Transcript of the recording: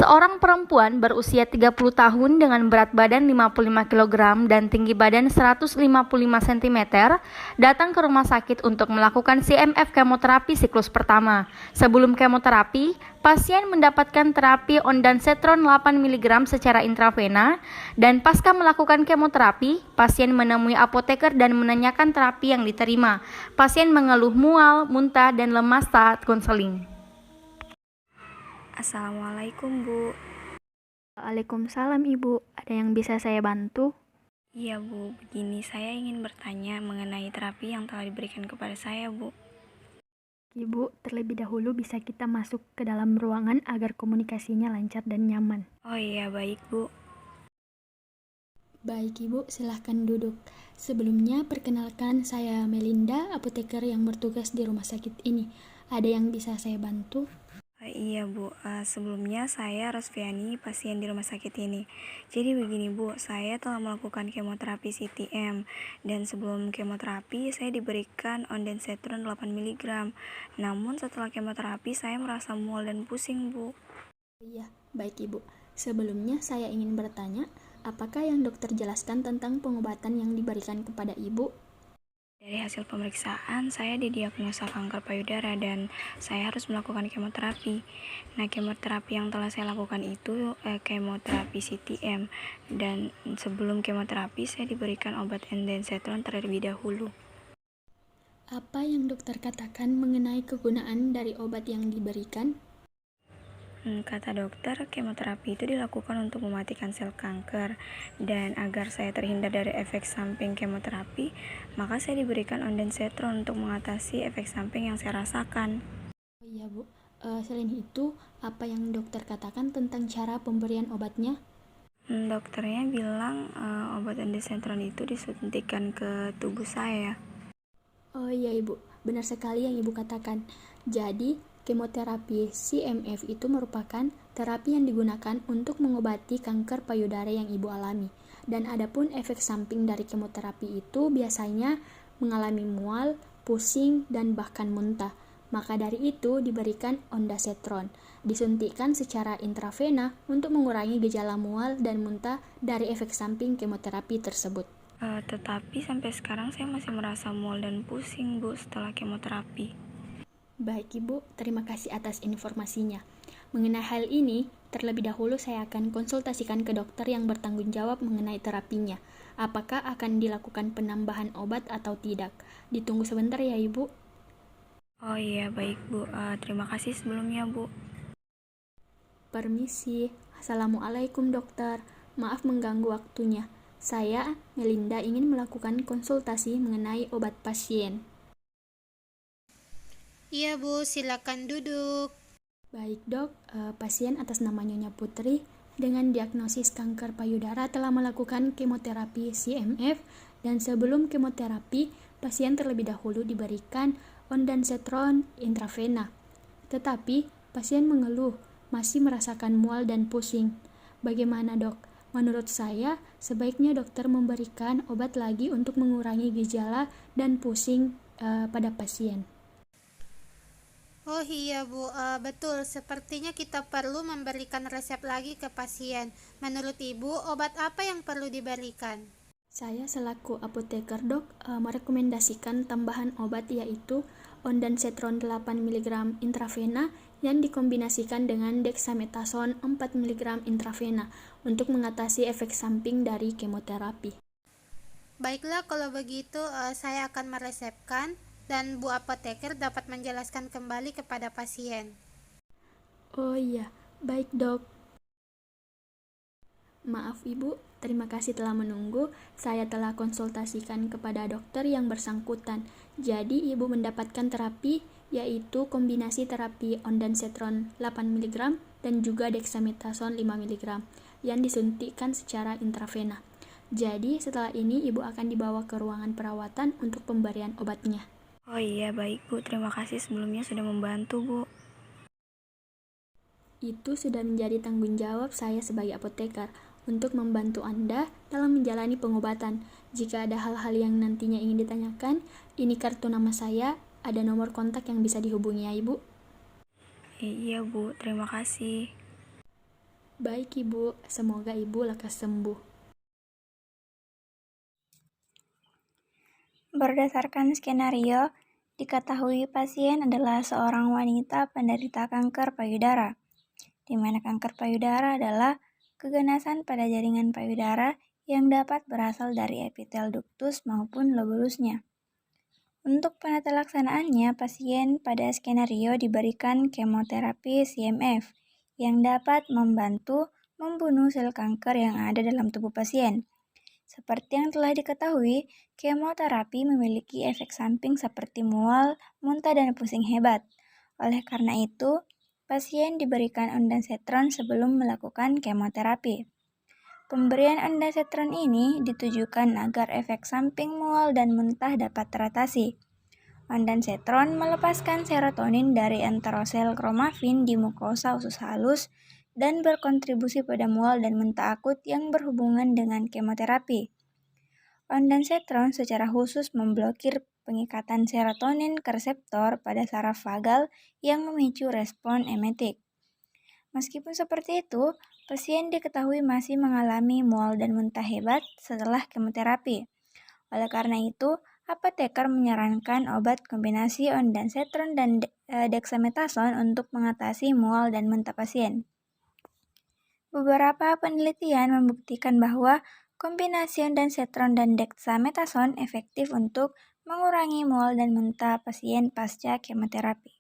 Seorang perempuan berusia 30 tahun dengan berat badan 55 kg dan tinggi badan 155 cm datang ke rumah sakit untuk melakukan CMF kemoterapi siklus pertama. Sebelum kemoterapi, pasien mendapatkan terapi ondansetron 8 mg secara intravena dan pasca melakukan kemoterapi, pasien menemui apoteker dan menanyakan terapi yang diterima. Pasien mengeluh mual, muntah, dan lemas saat konseling. Assalamualaikum, Bu. Waalaikumsalam Ibu, ada yang bisa saya bantu? Iya, Bu. Begini, saya ingin bertanya mengenai terapi yang telah diberikan kepada saya, Bu. Ibu, terlebih dahulu bisa kita masuk ke dalam ruangan agar komunikasinya lancar dan nyaman. Oh iya, baik, Bu. Baik Ibu, silahkan duduk. Sebelumnya perkenalkan saya Melinda, apoteker yang bertugas di rumah sakit ini. Ada yang bisa saya bantu? Iya, Bu. Sebelumnya saya Rosviani, pasien di rumah sakit ini. Jadi begini, Bu. Saya telah melakukan kemoterapi CTM. Dan sebelum kemoterapi, saya diberikan ondansetron 8 mg. Namun setelah kemoterapi, saya merasa mual dan pusing, Bu. Iya, baik Ibu. Sebelumnya saya ingin bertanya, apakah yang dokter jelaskan tentang pengobatan yang diberikan kepada Ibu? Dari hasil pemeriksaan, saya didiagnosa kanker payudara dan saya harus melakukan kemoterapi. Nah, kemoterapi yang telah saya lakukan itu kemoterapi CTM. Dan sebelum kemoterapi, saya diberikan obat ondansetron terlebih dahulu. Apa yang dokter katakan mengenai kegunaan dari obat yang diberikan? Kata dokter, kemoterapi itu dilakukan untuk mematikan sel kanker. Dan agar saya terhindar dari efek samping kemoterapi, maka saya diberikan ondansetron untuk mengatasi efek samping yang saya rasakan. Oh iya Bu, selain itu, apa yang dokter katakan tentang cara pemberian obatnya? Dokternya bilang obat ondansetron itu disuntikan ke tubuh saya. Oh iya Ibu, benar sekali yang Ibu katakan. Jadi, kemoterapi CMF itu merupakan terapi yang digunakan untuk mengobati kanker payudara yang Ibu alami. Dan adapun efek samping dari kemoterapi itu biasanya mengalami mual, pusing, dan bahkan muntah. Maka dari itu diberikan ondansetron, disuntikkan secara intravena untuk mengurangi gejala mual dan muntah dari efek samping kemoterapi tersebut. Tetapi sampai sekarang saya masih merasa mual dan pusing, Bu, setelah kemoterapi. Baik Ibu, terima kasih atas informasinya. Mengenai hal ini, terlebih dahulu saya akan konsultasikan ke dokter yang bertanggung jawab mengenai terapinya. Apakah akan dilakukan penambahan obat atau tidak? Ditunggu sebentar ya Ibu. Oh iya, baik, Bu. Terima kasih sebelumnya, Bu. Permisi. Assalamualaikum dokter. Maaf mengganggu waktunya. Saya, Melinda, ingin melakukan konsultasi mengenai obat pasien. Iya Bu, silakan duduk. Baik dok, pasien atas nama Nyonya Putri dengan diagnosis kanker payudara telah melakukan kemoterapi CMF dan sebelum kemoterapi, pasien terlebih dahulu diberikan ondansetron intravena. Tetapi, pasien mengeluh, masih merasakan mual dan pusing. Bagaimana dok? Menurut saya, sebaiknya dokter memberikan obat lagi untuk mengurangi gejala dan pusing pada pasien. Oh iya Bu, betul. Sepertinya kita perlu memberikan resep lagi ke pasien. Menurut Ibu, obat apa yang perlu diberikan? Saya selaku apoteker dok merekomendasikan tambahan obat yaitu ondansetron 8 mg intravena yang dikombinasikan dengan dexamethasone 4 mg intravena untuk mengatasi efek samping dari kemoterapi. Baiklah, kalau begitu saya akan meresepkan dan Bu apoteker dapat menjelaskan kembali kepada pasien. Oh iya, baik dok. Maaf Ibu, terima kasih telah menunggu. Saya telah konsultasikan kepada dokter yang bersangkutan. Jadi Ibu mendapatkan terapi yaitu kombinasi terapi ondansetron 8 mg dan juga dexamethasone 5 mg yang disuntikkan secara intravena. Jadi setelah ini Ibu akan dibawa ke ruangan perawatan untuk pemberian obatnya. Oh iya, baik, Bu. Terima kasih sebelumnya sudah membantu, Bu. Itu sudah menjadi tanggung jawab saya sebagai apoteker untuk membantu Anda dalam menjalani pengobatan. Jika ada hal-hal yang nantinya ingin ditanyakan, ini kartu nama saya, ada nomor kontak yang bisa dihubungi ya Ibu. Iya, Bu. Terima kasih. Baik Ibu, semoga Ibu lekas sembuh. Berdasarkan skenario, diketahui pasien adalah seorang wanita penderita kanker payudara, di mana kanker payudara adalah keganasan pada jaringan payudara yang dapat berasal dari epitel ductus maupun lobulusnya. Untuk penata laksanaannya, pasien pada skenario diberikan kemoterapi CMF yang dapat membantu membunuh sel kanker yang ada dalam tubuh pasien. Seperti yang telah diketahui, kemoterapi memiliki efek samping seperti mual, muntah, dan pusing hebat. Oleh karena itu, pasien diberikan ondansetron sebelum melakukan kemoterapi. Pemberian ondansetron ini ditujukan agar efek samping mual dan muntah dapat teratasi. Ondansetron melepaskan serotonin dari enterosel kromafin di mukosa usus halus dan berkontribusi pada mual dan muntah akut yang berhubungan dengan kemoterapi. Ondansetron secara khusus memblokir pengikatan serotonin ke reseptor pada saraf vagal yang memicu respon emetik. Meskipun seperti itu, pasien diketahui masih mengalami mual dan muntah hebat setelah kemoterapi. Oleh karena itu, apoteker menyarankan obat kombinasi ondansetron dan dexamethasone untuk mengatasi mual dan muntah pasien. Beberapa penelitian membuktikan bahwa kombinasi ondansetron dan dexamethasone efektif untuk mengurangi mual dan muntah pasien pasca kemoterapi.